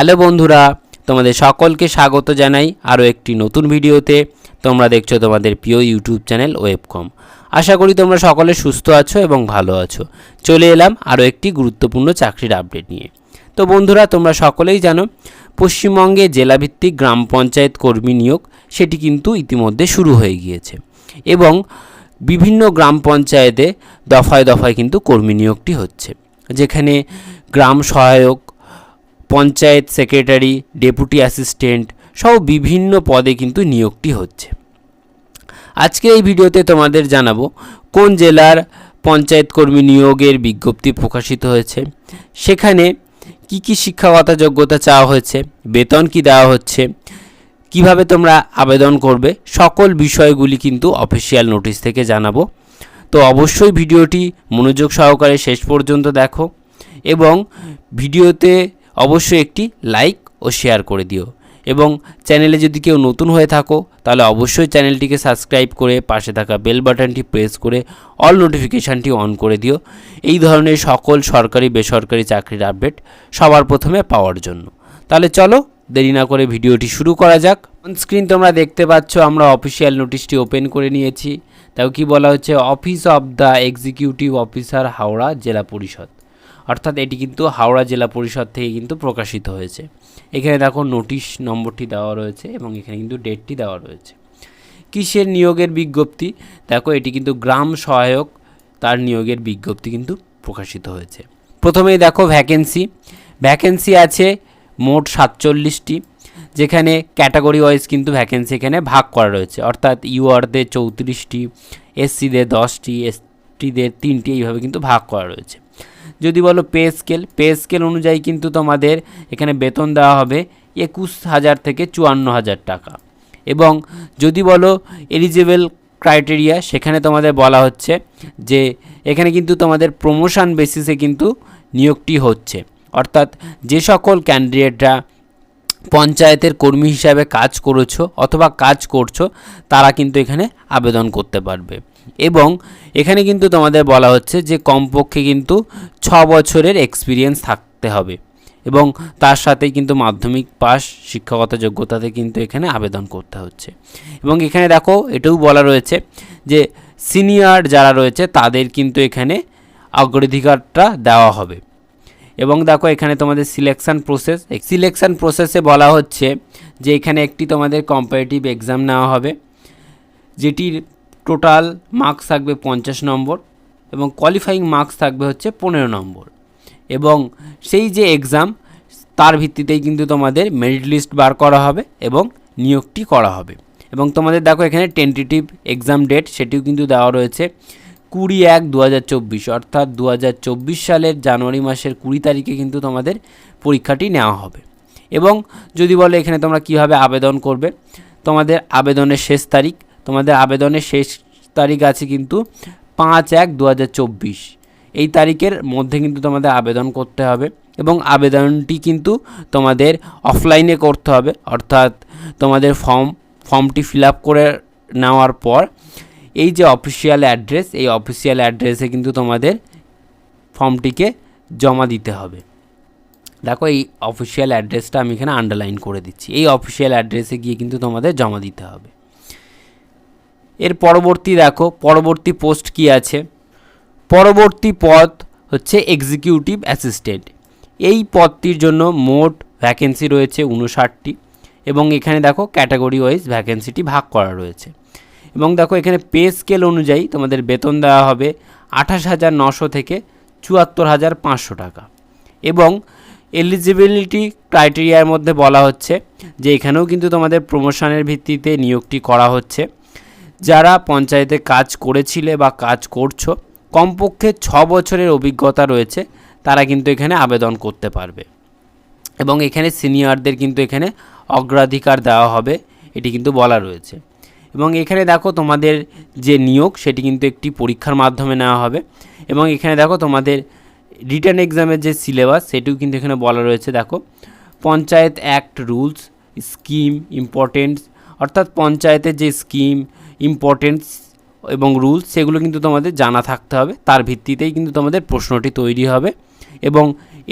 Hello বন্ধুরা, তোমাদের সকলকে স্বাগত জানাই আরও একটি নতুন ভিডিওতে। তোমরা দেখছো তোমাদের প্রিয় ইউটিউব চ্যানেল ওয়েবকম। আশা করি তোমরা সকলে সুস্থ আছো এবং ভালো আছো। চলে এলাম আরও একটি গুরুত্বপূর্ণ চাকরির আপডেট নিয়ে। তো বন্ধুরা, তোমরা সকলেই জানো পশ্চিমবঙ্গে জেলাভিত্তিক গ্রাম পঞ্চায়েত কর্মী নিয়োগ সেটি কিন্তু ইতিমধ্যে শুরু হয়ে গিয়েছে এবং বিভিন্ন গ্রাম পঞ্চায়েতে দফায় দফায় কিন্তু কর্মী নিয়োগটি হচ্ছে, যেখানে গ্রাম সহায়ক, পঞ্চায়েত সেক্রেটারি, ডেপুটি অ্যাসিস্ট্যান্ট সহ বিভিন্ন পদে কিন্তু নিয়োগটি হচ্ছে। আজকে এই ভিডিওতে তোমাদের জানাবো কোন জেলার পঞ্চায়েত কর্মী নিয়োগের বিজ্ঞপ্তি প্রকাশিত হয়েছে, সেখানে কি কি শিক্ষাগত যোগ্যতা চাওয়া হয়েছে, বেতন কি দেওয়া হচ্ছে, কিভাবে তোমরা আবেদন করবে, সকল বিষয়গুলি কিন্তু অফিসিয়াল নোটিশ থেকে জানাবো। তো অবশ্যই ভিডিওটি মনোযোগ সহকারে শেষ পর্যন্ত দেখো এবং ভিডিওতে অবশ্যই একটি লাইক ও শেয়ার করে দিও এবং চ্যানেলে যদি কেউ নতুন হয়ে থাকো তাহলে অবশ্যই চ্যানেলটিকে সাবস্ক্রাইব করে পাশে থাকা বেল বাটনটি প্রেস করে অল নোটিফিকেশানটি অন করে দিও এই ধরনের সকল সরকারি বেসরকারি চাকরির আপডেট সবার প্রথমে পাওয়ার জন্য। তাহলে চলো দেরি না করে ভিডিওটি শুরু করা যাক। অন স্ক্রিন তোমরা দেখতে পাচ্ছ আমরা অফিসিয়াল নোটিশটি ওপেন করে নিয়েছি। তাও কি বলা হচ্ছে, office of the executive officer Howrah জেলা পরিষদ, অর্থাৎ এটি কিন্তু হাওড়া জেলা পরিষদ থেকে কিন্তু প্রকাশিত হয়েছে। এখানে দেখো নোটিশ নম্বরটি দেওয়া রয়েছে এবং এখানে কিন্তু ডেটটি দেওয়া রয়েছে। কিসের নিয়োগের বিজ্ঞপ্তি? দেখো এটি কিন্তু গ্রাম সহায়ক, তার নিয়োগের বিজ্ঞপ্তি কিন্তু প্রকাশিত হয়েছে। প্রথমেই দেখো ভ্যাকেন্সি আছে মোট 47টি, যেখানে ক্যাটাগরি ওয়াইজ কিন্তু ভ্যাকেন্সি এখানে ভাগ করা রয়েছে, অর্থাৎ ইউআরদের 34টি, এসসিদের 10টি, এসটিদের 3টি, এইভাবে কিন্তু ভাগ করা রয়েছে। যদি বলো পে স্কেল অনুযায়ী কিন্তু তোমাদের এখানে বেতন দেওয়া হবে 21,000 থেকে 54,000 টাকা। এবং যদি বলো এলিজিবল ক্রাইটেরিয়া, সেখানে তোমাদের বলা হচ্ছে যে এখানে কিন্তু তোমাদের প্রমোশন বেসিসে কিন্তু নিয়োগটি হচ্ছে, অর্থাৎ যে সকল ক্যান্ডিডেটরা পঞ্চায়েতের কর্মী হিসাবে কাজ করেছো অথবা কাজ করছো তারা কিন্তু এখানে আবেদন করতে পারবে। এবং এখানে কিন্তু তোমাদের বলা হচ্ছে যে কমপক্ষে কিন্তু 6 বছরের এক্সপিরিয়েন্স থাকতে হবে এবং তার সাথেই কিন্তু মাধ্যমিক পাস শিক্ষাগত যোগ্যতাতে কিন্তু এখানে আবেদন করতে হচ্ছে। এবং এখানে দেখো এটাও বলা রয়েছে যে সিনিয়র যারা রয়েছে তাদের কিন্তু এখানে অগ্রাধিকারটা দেওয়া হবে। এবং দেখো এখানে তোমাদের সিলেকশান প্রসেসে বলা হচ্ছে যে এখানে একটি তোমাদের কম্পারেটিভ এক্সাম নেওয়া হবে, যেটির টোটাল মার্কস থাকবে 50 নম্বর এবং কোয়ালিফাইং মার্কস থাকবে হচ্ছে 15 নম্বর। এবং সেই যে এক্সাম তার ভিত্তিতেই কিন্তু তোমাদের মেরিট লিস্ট বার করা হবে এবং নিয়োগটি করা হবে। এবং তোমাদের দেখো এখানে টেন্টেটিভ এক্সাম ডেট সেটিও কিন্তু দেওয়া রয়েছে 20/1/2024, অর্থাৎ 2024 সালের জানুয়ারি মাসের 20 তারিখে কিন্তু তোমাদের পরীক্ষাটি নেওয়া হবে। এবং যদি বলো এখানে তোমরা কীভাবে আবেদন করবে, তোমাদের আবেদনের শেষ তারিখ আছে কিন্তু 5/1/2024, এই তারিখের মধ্যে কিন্তু তোমাদের আবেদন করতে হবে। এবং আবেদনটি কিন্তু তোমাদের অফলাইনে করতে হবে, অর্থাৎ তোমাদের ফর্মটি ফিল আপ করে নেওয়ার পর এই যে অফিসিয়াল অ্যাড্রেস, এই অফিসিয়াল অ্যাড্রেসে কিন্তু তোমাদের ফর্মটিকে জমা দিতে হবে। দেখো এই অফিসিয়াল অ্যাড্রেসটা আমি এখানে আন্ডারলাইন করে দিচ্ছি, এই অফিসিয়াল অ্যাড্রেসে গিয়ে কিন্তু তোমাদের জমা দিতে হবে। এর পরবর্তী পোস্ট কি আছে, পরবর্তী পদ হচ্ছে এক্সিকিউটিভ অ্যাসিস্ট্যান্ট। এই পদটির জন্য মোট ভ্যাকেন্সি রয়েছে 59টি এবং এখানে দেখো ক্যাটাগরি ওয়াইজ ভ্যাকেন্সিটি ভাগ করা রয়েছে। এবং দেখো এখানে পে স্কেল অনুযায়ী তোমাদের বেতন দেওয়া হবে 28,900 থেকে 74,500 টাকা। এবং এলিজিবিলিটি ক্রাইটেরিয়ার মধ্যে বলা হচ্ছে যে এখানেও কিন্তু তোমাদের প্রমোশনের ভিত্তিতে নিয়োগটি করা হচ্ছে। যারা পঞ্চায়েতে কাজ করেছিলে বা কাজ করছো, কমপক্ষে 6 বছরের অভিজ্ঞতা রয়েছে, তারা কিন্তু এখানে আবেদন করতে পারবে। এবং এখানে সিনিয়রদের কিন্তু এখানে অগ্রাধিকার দেওয়া হবে, এটি কিন্তু বলা রয়েছে। এবং এখানে দেখো তোমাদের যে নিয়োগ সেটি কিন্তু একটি পরীক্ষার মাধ্যমে নেওয়া হবে। এবং এখানে দেখো তোমাদের রিটেন এক্সামের যে সিলেবাস সেটিও কিন্তু এখানে বলা রয়েছে। দেখো panchayat act rules, scheme importance, অর্থাৎ পঞ্চায়েতের যে স্কিম ইম্পর্টেন্স এবং রুলস সেগুলো কিন্তু তোমাদের জানা থাকতে হবে, তার ভিত্তিতেই কিন্তু তোমাদের প্রশ্নটি তৈরি হবে। এবং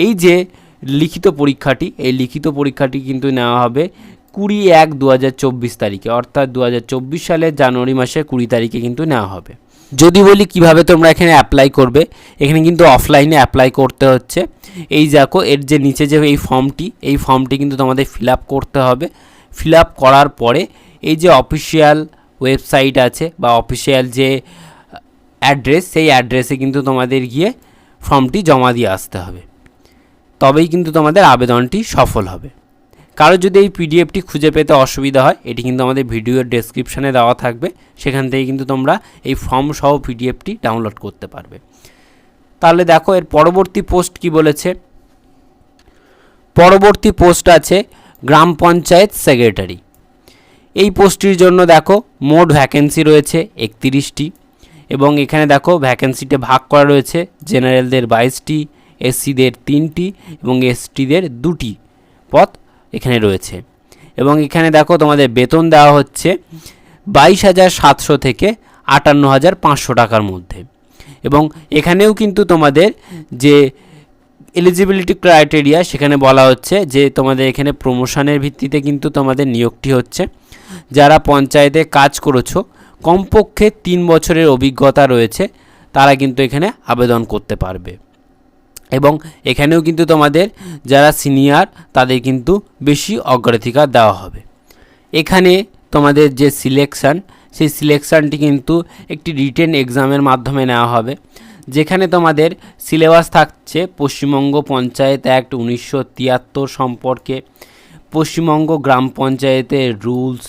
এই যে লিখিত পরীক্ষাটি, এই লিখিত পরীক্ষাটি কিন্তু নেওয়া হবে 20/1/2024 তারিখে, অর্থাৎ 2024 সালের জানুয়ারি মাসের 20 তারিখে কিন্তু নেওয়া হবে। যদি বলি কিভাবে তোমরা এখানে অ্যাপ্লাই করবে, এখানে কিন্তু অফলাইনে অ্যাপ্লাই করতে হচ্ছে। এই দেখো এর যে নিচে যে এই ফর্মটি কিন্তু তোমাদের ফিল আপ করতে হবে। ফিল আপ করার পরে এই যে অফিসিয়াল ওয়েবসাইট আছে বা অফিসিয়াল যে অ্যাড্রেস, সেই অ্যাড্রেসে কিন্তু তোমাদের গিয়ে ফর্মটি জমা দিয়ে আসতে হবে, তবেই কিন্তু তোমাদের আবেদনটি সফল হবে। কারো যদি এই পিডিএফটি খুঁজে পেতে অসুবিধা হয়, এটি কিন্তু আমাদের ভিডিওর ডেসক্রিপশানে দেওয়া থাকবে, সেখান থেকে কিন্তু তোমরা এই ফর্ম সহ পিডিএফটি ডাউনলোড করতে পারবে। তাহলে দেখো এর পরবর্তী পোস্ট কি বলেছে। পরবর্তী পোস্ট আছে গ্রাম পঞ্চায়েত সেক্রেটারি। এই পোস্টটির জন্য দেখো মোট ভ্যাকেন্সি রয়েছে 31টি, এবং এখানে দেখো ভ্যাকেন্সিতে ভাগ করা রয়েছে জেনারেলদের 22টি, এসসিদের 3টি এবং এসটিদের 2টি পদ এখানে রয়েছে। এবং এখানে দেখো তোমাদের বেতন দেওয়া হচ্ছে 22,700 থেকে 58,500 টাকার মধ্যে। এবং এখানেও কিন্তু তোমাদের যে এলিজিবিলিটি ক্রাইটেরিয়া, সেখানে বলা হচ্ছে যে তোমাদের এখানে প্রমোশনের ভিত্তিতে কিন্তু তোমাদের নিয়োগটি হচ্ছে। যারা পঞ্চায়েতে কাজ করেছো, কমপক্ষে 3 বছরের অভিজ্ঞতা রয়েছে, তারা কিন্তু এখানে আবেদন করতে পারবে। এবং এখানেও কিন্তু তোমাদের যারা সিনিয়র, তাদের কিন্তু বেশি অগ্রাধিকার দেওয়া হবে। এখানে তোমাদের যে সিলেকশান, সেই সিলেকশানটি কিন্তু একটি রিটেন এক্সামের মাধ্যমে নেওয়া হবে, যেখানে তোমাদের সিলেবাস থাকছে পশ্চিমবঙ্গ পঞ্চায়েত অ্যাক্ট 1973 সম্পর্কে, পশ্চিমবঙ্গ গ্রাম পঞ্চায়েতের রুলস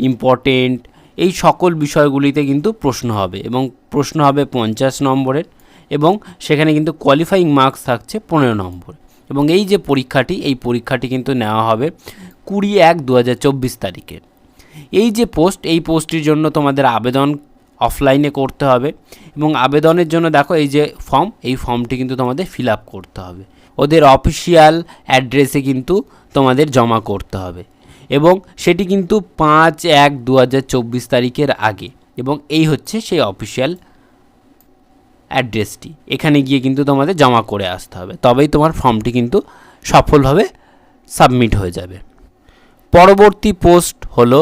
ইম্পর্টেন্ট, এই সকল বিষয়গুলিতে কিন্তু প্রশ্ন হবে, এবং প্রশ্ন হবে 50 নম্বরের, এবং সেখানে কিন্তু কোয়ালিফাইং মার্কস থাকছে 15 নম্বর। এবং এই যে পরীক্ষাটি, এই পরীক্ষাটি কিন্তু নেওয়া হবে 20/1/2024 তারিখে। এই যে পোস্ট, এই পোস্টটির জন্য তোমাদের আবেদন অফলাইনে করতে হবে, এবং আবেদনের জন্য দেখো এই যে ফর্ম, এই ফর্মটি কিন্তু তোমাদের ফিল আপ করতে হবে, ওদের অফিসিয়াল অ্যাড্রেসে কিন্তু তোমাদের জমা করতে হবে, এবং সেটি কিন্তু 5/1/2024 তারিখের আগে। এবং এই হচ্ছে সেই অফিসিয়াল অ্যাড্রেসটি, এখানে গিয়ে কিন্তু তোমাদের জমা করে আসতে হবে, তবেই তোমার ফর্মটি কিন্তু সফলভাবে সাবমিট হয়ে যাবে। পরবর্তী পোস্ট হলো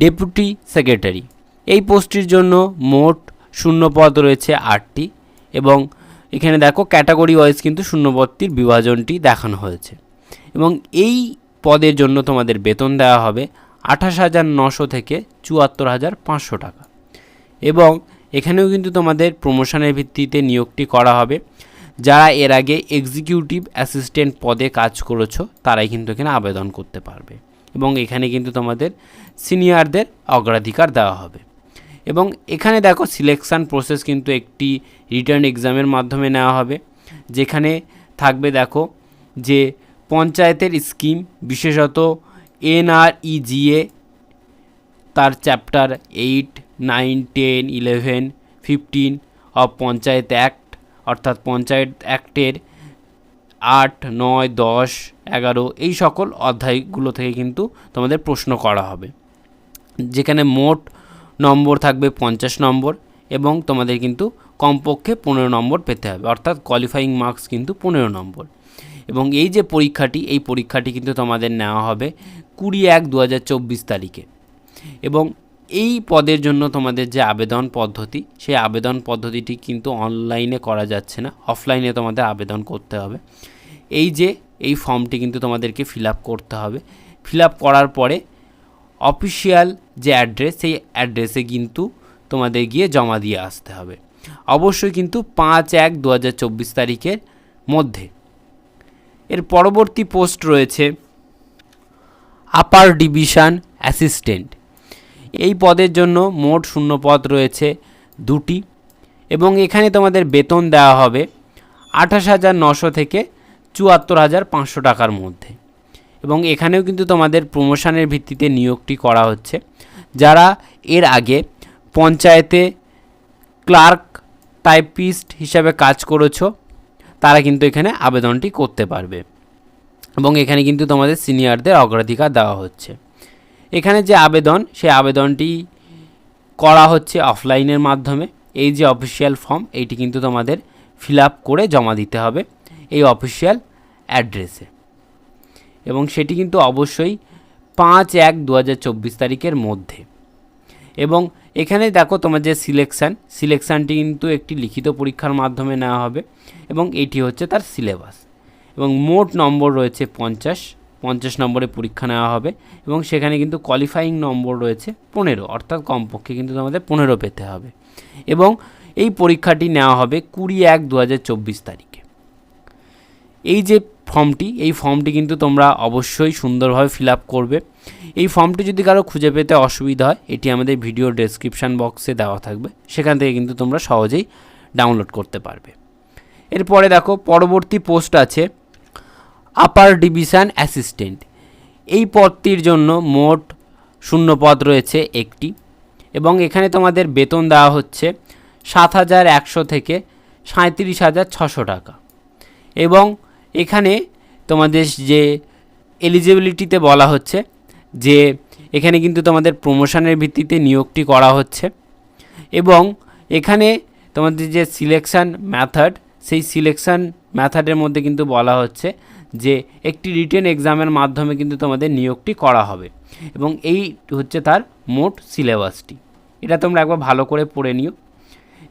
ডেপুটি সেক্রেটারি। এই পোস্টটির জন্য মোট শূন্যপদ রয়েছে 8টি, এবং এখানে দেখো ক্যাটাগরি ওয়াইজ কিন্তু শূন্যপদটির বিভাজনটি দেখানো হয়েছে। এবং এই পদের জন্য তোমাদের বেতন দেওয়া হবে 28,900 থেকে 74,500 টাকা। এবং এখানেও কিন্তু তোমাদের প্রমোশনের ভিত্তিতে নিয়োগটি করা হবে। যারা এর আগে এক্সিকিউটিভ অ্যাসিস্ট্যান্ট পদে কাজ করেছো, তারাই কিন্তু এখানে আবেদন করতে পারবে, এবং এখানে কিন্তু তোমাদের সিনিয়রদের অগ্রাধিকার দেওয়া হবে। এবং এখানে দেখো সিলেকশান প্রসেস কিন্তু একটি রিটার্ন এক্সামের মাধ্যমে নেওয়া হবে, যেখানে থাকবে দেখো যে পঞ্চায়েতের স্কিম, বিশেষত NREGA, তার চ্যাপ্টার 8, 9, 10, 11, 15 অফ পঞ্চায়েত অ্যাক্ট, অর্থাৎ পঞ্চায়েত অ্যাক্টের 8, 9, 10, 11 এই সকল অধ্যায়গুলো থেকে কিন্তু তোমাদের প্রশ্ন করা হবে, যেখানে মোট নম্বর থাকবে 50 নম্বর, এবং তোমাদের কিন্তু কমপক্ষে 15 নম্বর পেতে হবে, অর্থাৎ কোয়ালিফাইং মার্কস কিন্তু 15 নম্বর। এবং এই যে পরীক্ষাটি, এই পরীক্ষাটি কিন্তু তোমাদের নেওয়া হবে 20/1/2024 তারিখে। এবং এই পদের জন্য তোমাদের যে আবেদন পদ্ধতি, সেই আবেদন পদ্ধতিটি কিন্তু অনলাইনে করা যাচ্ছে না, অফলাইনে তোমাদের আবেদন করতে হবে। এই ফর্মটি কিন্তু তোমাদেরকে ফিল আপ করতে হবে। ফিল আপ করার পরে অফিসিয়াল যে অ্যাড্রেস, সেই অ্যাড্রেসে কিন্তু তোমাদের গিয়ে জমা দিয়ে আসতে হবে, অবশ্যই কিন্তু 5/1/2024 তারিখের মধ্যে। এর পরবর্তী পোস্ট রয়েছে আপার ডিভিশন অ্যাসিস্ট্যান্ট। এই পদের জন্য মোট শূন্যপদ রয়েছে 2টি, এবং এখানে তোমাদের বেতন দেওয়া হবে 28,900 থেকে 74,500 টাকার মধ্যে। এবং এখানেও কিন্তু তোমাদের প্রমোশনের ভিত্তিতে নিয়োগটি করা হচ্ছে। যারা এর আগে পঞ্চায়েতে ক্লার্ক টাইপিস্ট হিসাবে কাজ করেছো, তারা কিন্তু এখানে আবেদনটি করতে পারবে, এবং এখানে কিন্তু তোমাদের সিনিয়রদের অগ্রাধিকার দেওয়া হচ্ছে। এখানে যে আবেদন, সেই আবেদনটি করা হচ্ছে অফলাইনের মাধ্যমে। এই যে অফিসিয়াল ফর্ম, এইটি কিন্তু তোমাদের ফিল আপ করে জমা দিতে হবে এই অফিসিয়াল অ্যাড্রেসে। এবং সেটি কিন্তু অবশ্যই 5/1/2024 তারিখের মধ্যে। এবং এখানে দেখো তোমার যে সিলেকশানটি কিন্তু একটি লিখিত পরীক্ষার মাধ্যমে নেওয়া হবে এবং এটি হচ্ছে তার সিলেবাস। এবং মোট নম্বর রয়েছে 50 নম্বরে পরীক্ষা নেওয়া হবে এবং সেখানে কিন্তু কোয়ালিফাইং নম্বর রয়েছে 15, অর্থাৎ কমপক্ষে কিন্তু তোমাদের 15 পেতে হবে। এবং এই পরীক্ষাটি নেওয়া হবে 20/1/2024 তারিখে। এই যে ফর্মটি কিন্তু তোমরা অবশ্যই সুন্দরভাবে ফিল আপ করবে। এই ফর্মটি যদি কারো খুঁজে পেতে অসুবিধা হয়, এটি আমাদের ভিডিও ডেসক্রিপশান বক্সে দেওয়া থাকবে, সেখান থেকে কিন্তু তোমরা সহজেই ডাউনলোড করতে পারবে। এরপরে দেখো পরবর্তী পোস্ট আছে আপার ডিভিশন অ্যাসিস্ট্যান্ট। এই পদটির জন্য মোট শূন্যপদ রয়েছে একটি এবং এখানে তোমাদের বেতন দেওয়া হচ্ছে 7,100 থেকে 37,600 টাকা। এবং এখানে তোমাদের যে এলিজিবিলিটিতে বলা হচ্ছে যে এখানে কিন্তু তোমাদের প্রমোশনের ভিত্তিতে নিয়োগটি করা হচ্ছে এবং এখানে তোমাদের যে সিলেকশান মেথড, সেই সিলেকশান মেথডের মধ্যে কিন্তু বলা হচ্ছে যে একটি রিটেন এক্সামের মাধ্যমে কিন্তু তোমাদের নিয়োগটি করা হবে এবং এই হচ্ছে তার মোট সিলেবাসটি। এটা তোমরা একবার ভালো করে পড়ে নিও।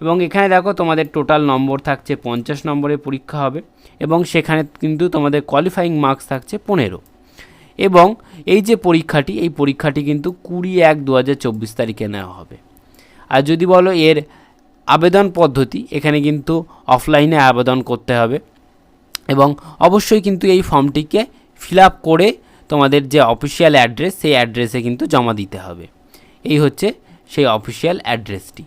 এবং এখানে দেখো তোমাদের টোটাল নম্বর থাকছে 50 নম্বরের পরীক্ষা হবে এবং সেখানে কিন্তু তোমাদের কোয়ালিফাইং মার্কস থাকছে 15। এবং এই যে পরীক্ষাটি কিন্তু 20/1/2024 তারিখে নেওয়া হবে। আর যদি বলো এর আবেদন পদ্ধতি, এখানে কিন্তু অফলাইনে আবেদন করতে হবে এবং অবশ্যই কিন্তু এই ফর্মটিকে ফিল আপ করে তোমাদের যে অফিসিয়াল অ্যাড্রেস, সেই অ্যাড্রেসে কিন্তু জমা দিতে হবে। এই হচ্ছে সেই অফিসিয়াল অ্যাড্রেসটি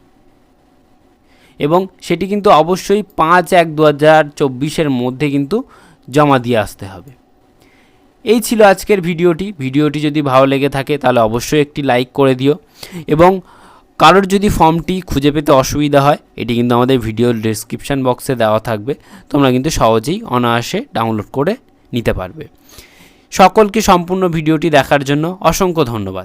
এবং সেটি কিন্তু অবশ্যই 5/1/2024 মধ্যে কিন্তু জমা দিয়ে আসতে হবে। এই ছিল আজকের ভিডিওটি যদি ভালো লেগে থাকে তাহলে অবশ্যই একটি লাইক করে দিও এবং কারোর যদি ফর্মটি খুঁজে পেতে অসুবিধা হয়, এটি কিন্তু আমাদের ভিডিও ডেসক্রিপশান বক্সে দেওয়া থাকবে, তোমরা কিন্তু সহজেই অনায়াসে ডাউনলোড করে নিতে পারবে। সকলকে সম্পূর্ণ ভিডিওটি দেখার জন্য অসংখ্য ধন্যবাদ।